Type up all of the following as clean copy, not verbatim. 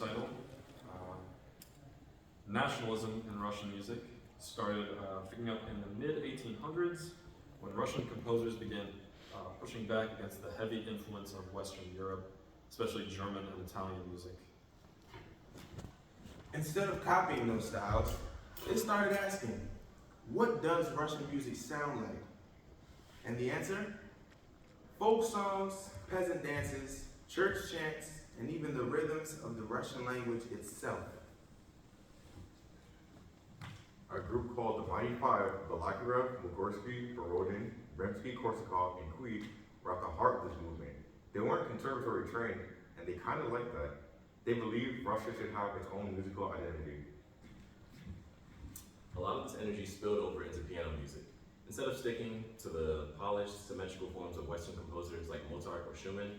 recital. Nationalism in Russian music started picking up in the mid-1800s when Russian composers began pushing back against the heavy influence of Western Europe, especially German and Italian music. Instead of copying those styles, they started asking, what does Russian music sound like? And the answer? Folk songs, peasant dances, church chants, and even the rhythms of the Russian language itself. A group called the Mighty Five, Balakirev, Mugorsky, Borodin, Rimsky-Korsakov, and Kuit were at the heart of this movement. They weren't conservatory trained, and they kind of liked that. They believed Russia should have its own musical identity. A lot of this energy spilled over into piano music. Instead of sticking to the polished, symmetrical forms of Western composers like Mozart or Schumann,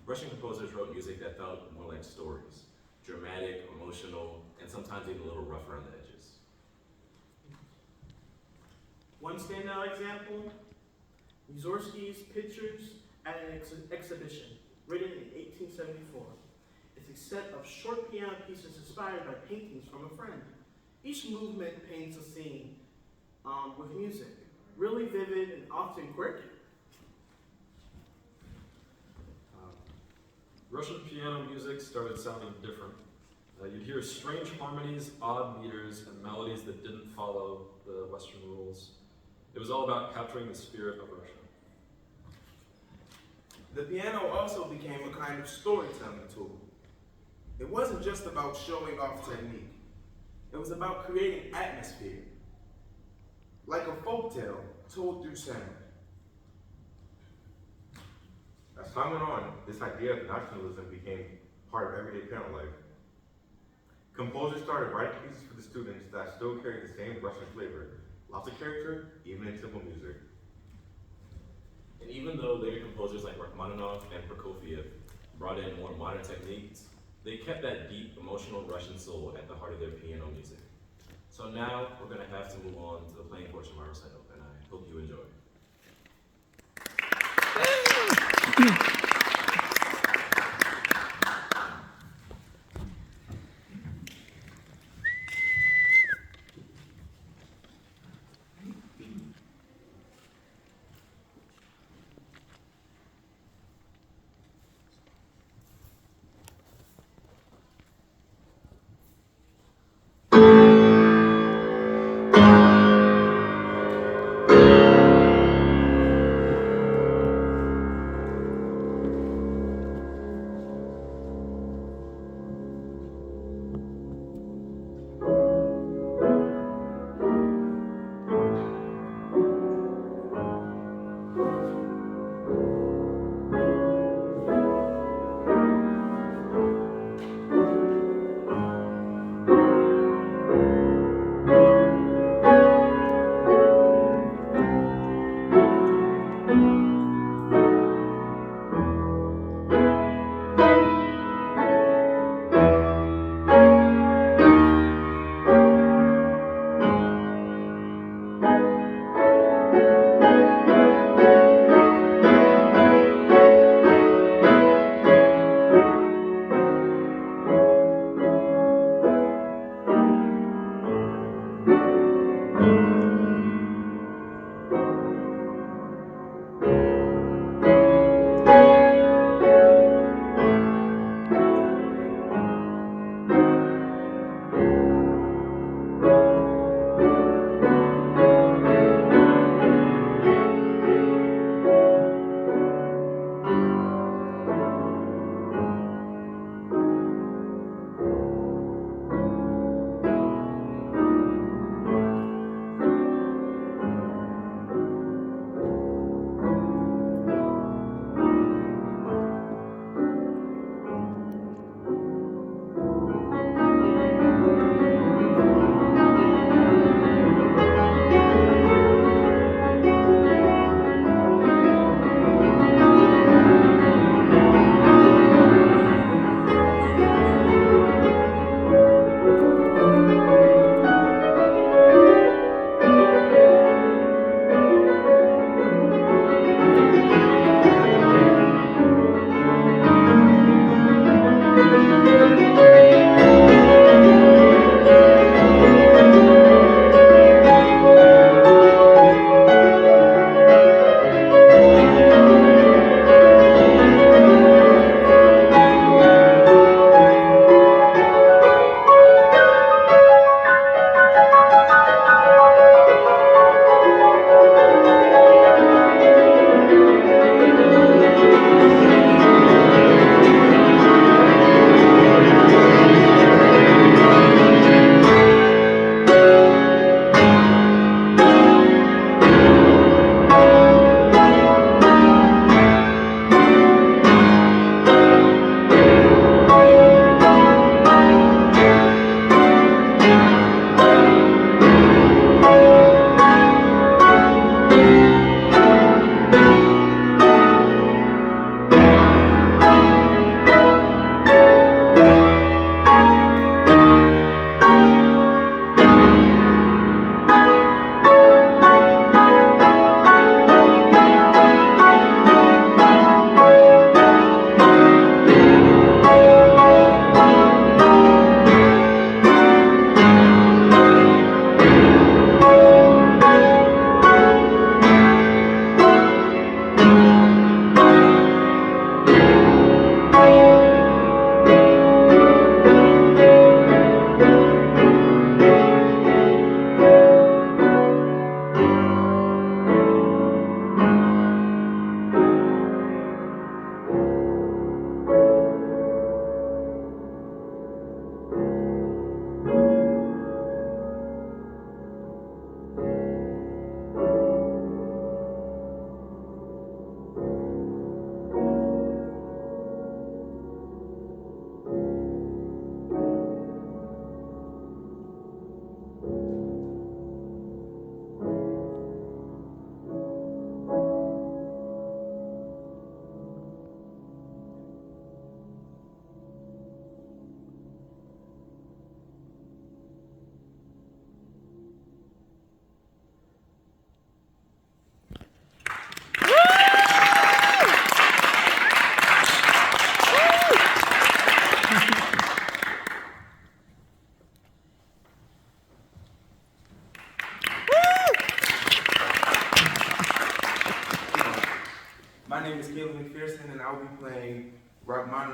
Russian composers wrote music that felt more like stories, dramatic, emotional, and sometimes even a little rough around the edges. One standout example, Mussorgsky's Pictures at an Exhibition, written in 1874. It's a set of short piano pieces inspired by paintings from a friend. Each movement paints a scene with music, really vivid and often quirky. Russian piano music started sounding different. You'd hear strange harmonies, odd meters, and melodies that didn't follow the Western rules. It was all about capturing the spirit of Russia. The piano also became a kind of storytelling tool. It wasn't just about showing off technique. It was about creating atmosphere, like a folktale told through sound. As time went on, this idea of nationalism became part of everyday piano life. Composers started writing pieces for the students that still carried the same Russian flavor, lots of character, even in simple music. And even though later composers like Rachmaninoff and Prokofiev brought in more modern techniques, they kept that deep, emotional Russian soul at the heart of their piano music. So now we're going to have to move on to the playing portion of our recital, and I hope you enjoy.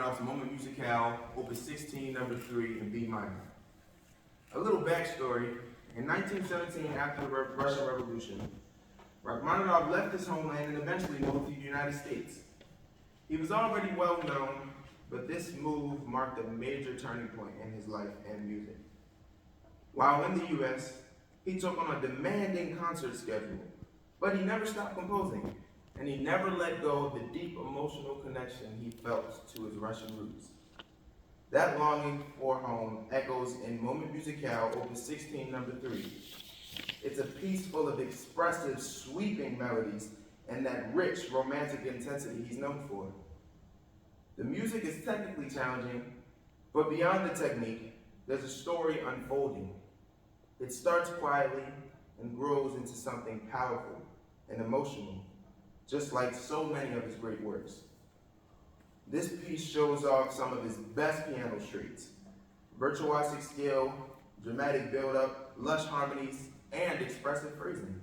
Rachmaninoff's Moment Musicale, Opus 16, number 3 in B minor. A little backstory. In 1917, after the Russian Revolution, Rachmaninoff left his homeland and eventually moved to the United States. He was already well known, but this move marked a major turning point in his life and music. While in the US, he took on a demanding concert schedule, but he never stopped composing, and he never let go of the deep emotional connection he felt to his Russian roots. That longing for home echoes in Moment Musicale, Opus 16, number 3. It's a piece full of expressive, sweeping melodies and that rich, romantic intensity he's known for. The music is technically challenging, but beyond the technique, there's a story unfolding. It starts quietly and grows into something powerful and emotional, just like so many of his great works. This piece shows off some of his best piano traits: virtuosic skill, dramatic build-up, lush harmonies, and expressive phrasing.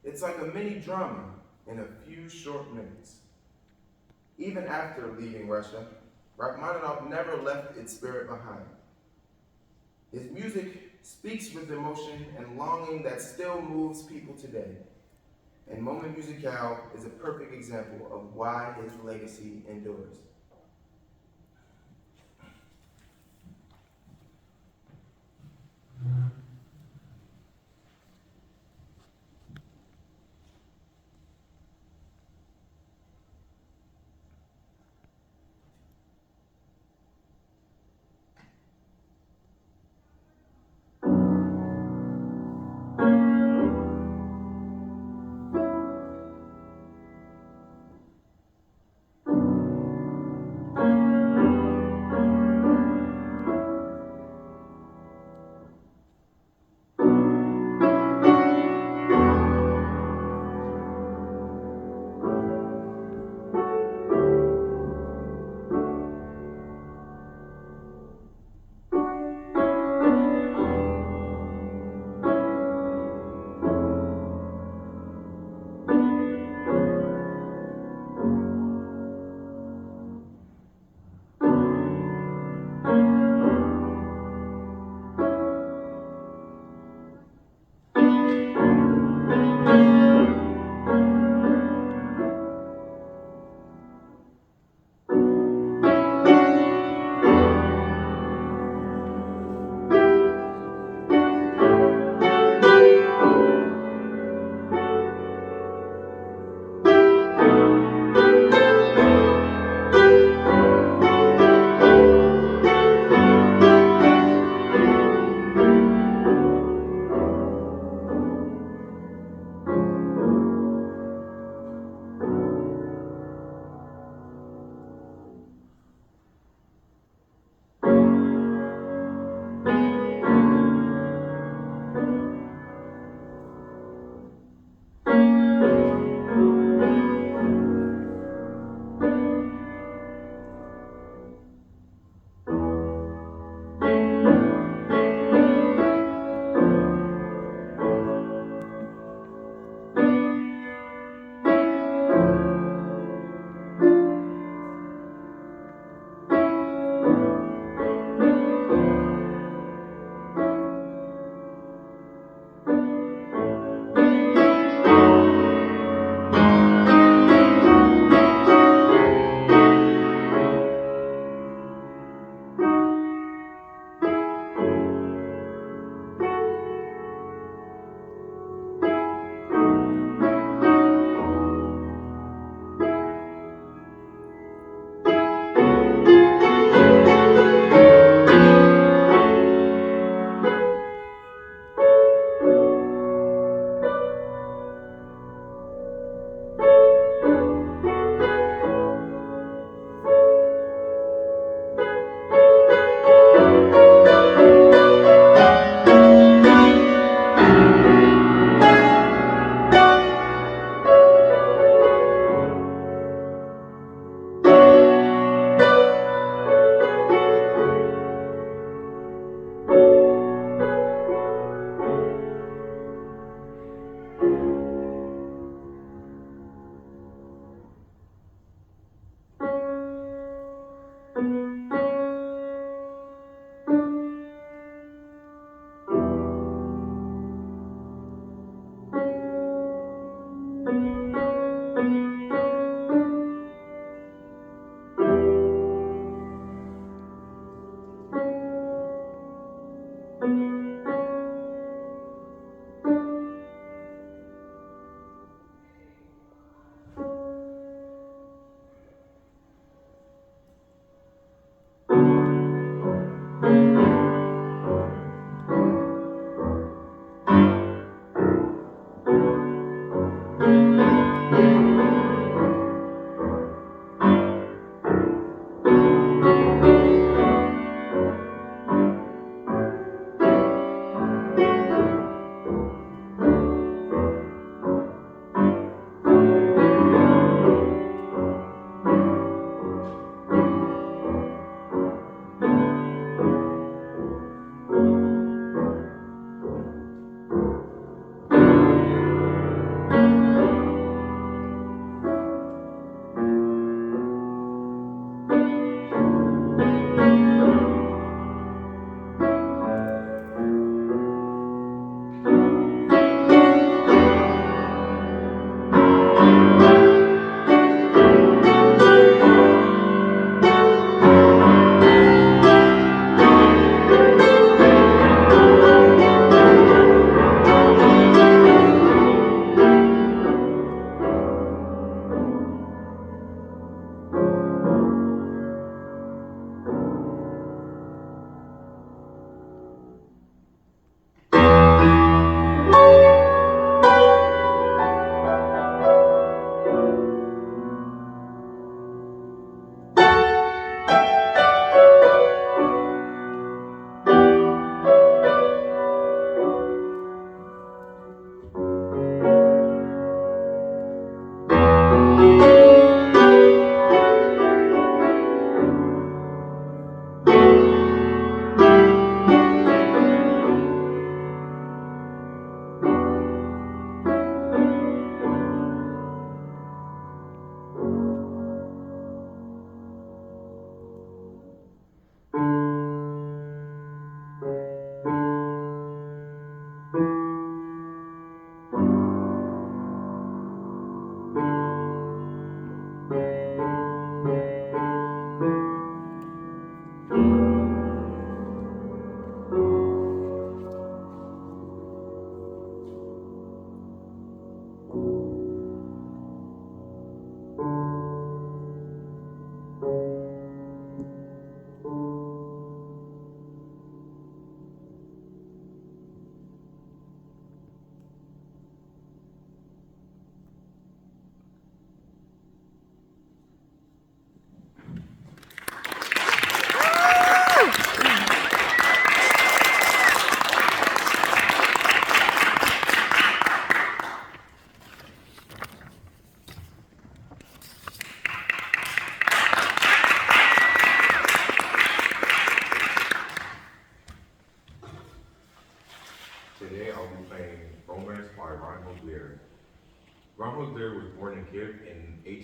It's like a mini drama in a few short minutes. Even after leaving Russia, Rachmaninoff never left its spirit behind. His music speaks with emotion and longing that still moves people today. And Moment Musicale is a perfect example of why his legacy endures.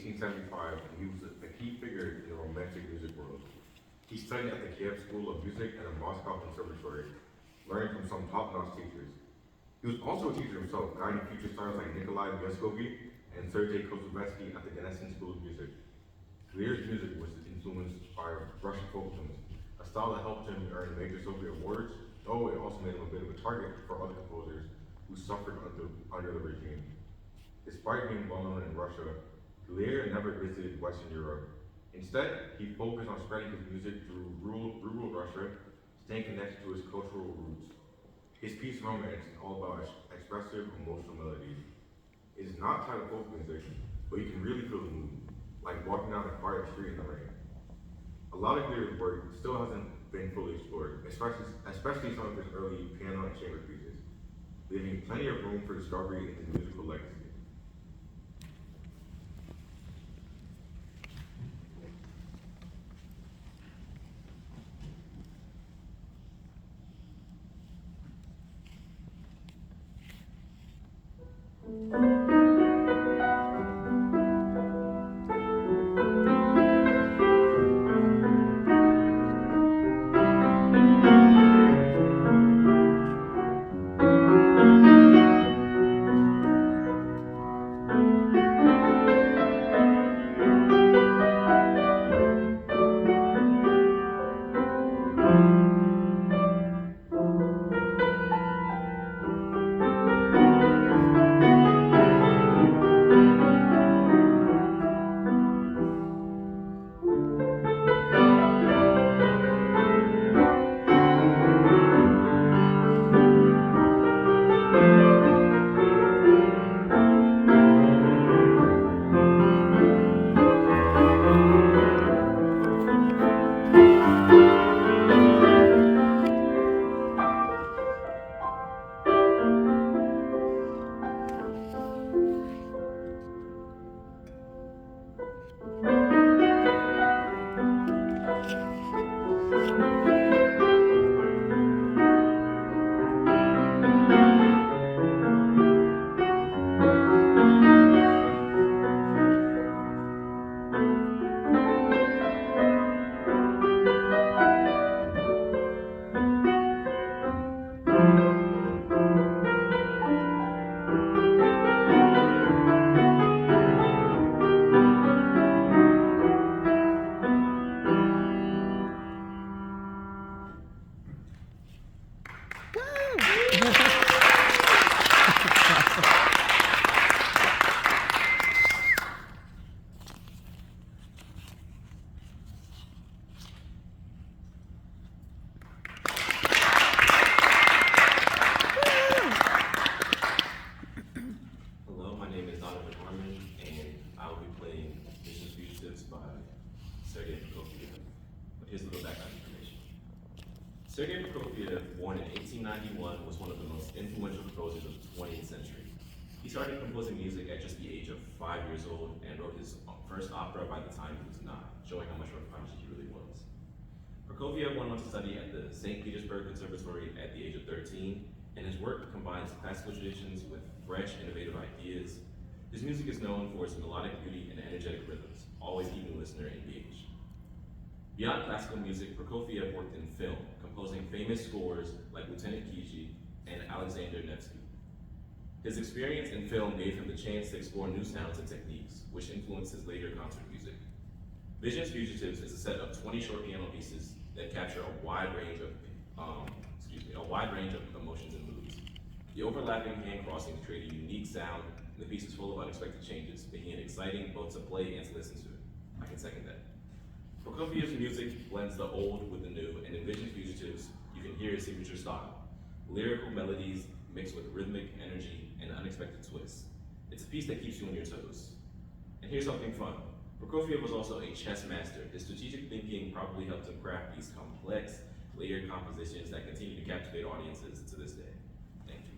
1875, and he was a key figure in the Romantic music world. He studied at the Kiev School of Music and the Moscow Conservatory, learning from some top-notch teachers. He was also a teacher himself, guiding future stars like Nikolai Myaskovsky and Sergei Kozlovetsky at the Ganeshin School of Music. Glier's music was influenced by Russian folk tunes, a style that helped him earn major Soviet awards, though it also made him a bit of a target for other composers who suffered under the regime. Despite being well known in Russia, Glier never visited Western Europe. Instead, he focused on spreading his music through rural Russia, staying connected to his cultural roots. His piece Romance is all about expressive, emotional melodies. It is not titled folk music, but you can really feel the mood, like walking down a quiet street in the rain. A lot of Glier's work still hasn't been fully explored, especially some of his early piano and chamber pieces, leaving plenty of room for discovery in his musical legacy. Sergei born in 1891, was one of the most influential composers of the 20th century. He started composing music at just the age of 5 years old and wrote his first opera by the time he was 9, showing how much of a prodigy he really was. Prokofiev went on to study at the St. Petersburg Conservatory at the age of 13, and his work combines classical traditions with fresh, innovative ideas. His music is known for its melodic beauty and energetic rhythms, always keeping the listener engaged. Beyond classical music, Prokofiev worked in film, composing famous scores like Lieutenant Kiji and Alexander Nevsky. His experience in film gave him the chance to explore new sounds and techniques, which influenced his later concert music. Visions Fugitives is a set of 20 short piano pieces that capture a wide range of emotions and moods. The overlapping hand crossings create a unique sound, and the piece is full of unexpected changes, making it exciting both to play and to listen to. I can second that. Prokofiev's music blends the old with the new, and in Visions Fugitives, you can hear his signature style. Lyrical melodies mixed with rhythmic energy and unexpected twists. It's a piece that keeps you on your toes. And here's something fun. Prokofiev was also a chess master. His strategic thinking probably helped him craft these complex, layered compositions that continue to captivate audiences to this day. Thank you.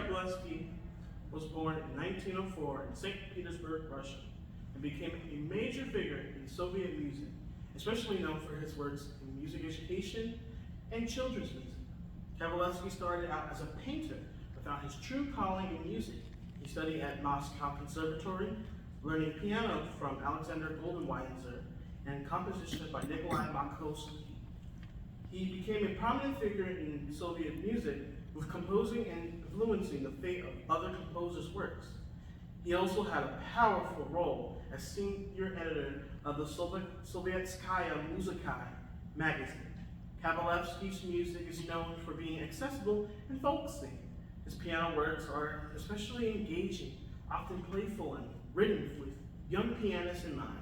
Kabalevsky was born in 1904 in St. Petersburg, Russia, and became a major figure in Soviet music, especially known for his works in music education and children's music. Kabalevsky started out as a painter, but found his true calling in music. He studied at Moscow Conservatory, learning piano from Alexander Goldenweiser and composition by Nikolai Makovsky. He became a prominent figure in Soviet music, with composing and influencing the fate of other composers' works. He also had a powerful role as senior editor of the Sovietskaya Muzika magazine. Kabalevsky's music is known for being accessible and folksy. His piano works are especially engaging, often playful and written with young pianists in mind,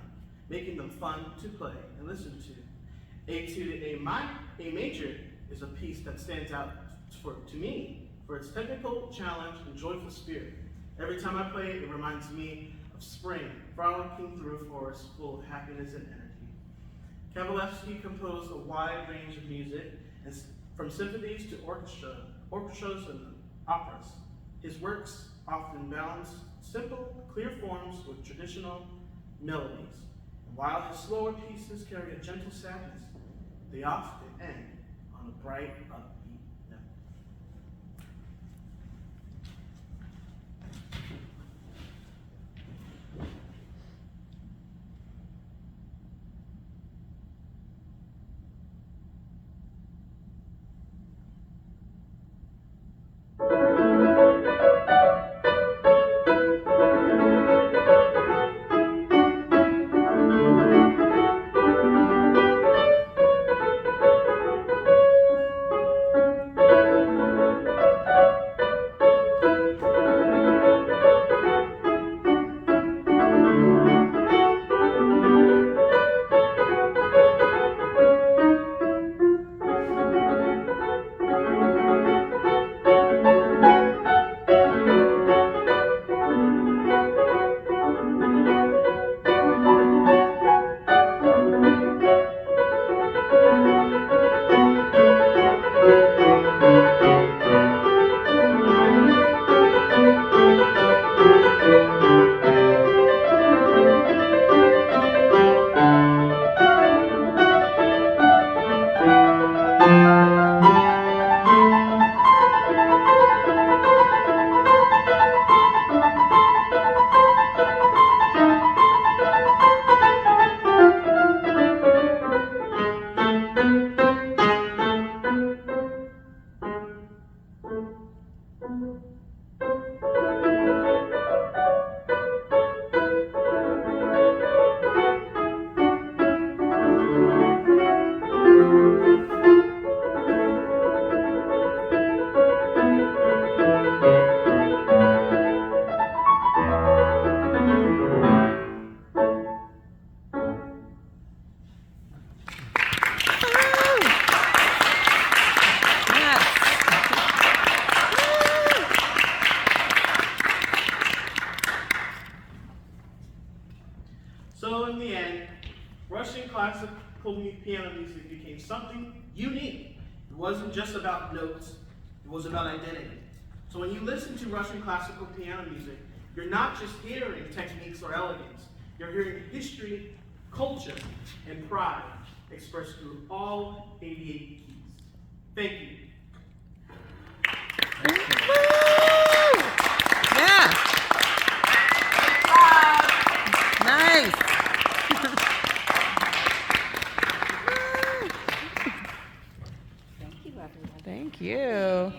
making them fun to play and listen to. Etude A Major is a piece that stands out to me for its technical challenge and joyful spirit. Every time I play it, it reminds me of spring, frolicking through a forest full of happiness and energy. Kabalevsky composed a wide range of music, from symphonies to orchestras and operas. His works often balance simple, clear forms with traditional melodies. And while his slower pieces carry a gentle sadness, they often end on a bright, upbeat note. So in the end, Russian classical piano music became something unique. It wasn't just about notes, it was about identity. So when you listen to Russian classical piano music, you're not just hearing techniques or elegance, you're hearing history, culture, and pride expressed through all 88 keys. Thank you. Yeah. Nice. Thank you, everyone. Thank you.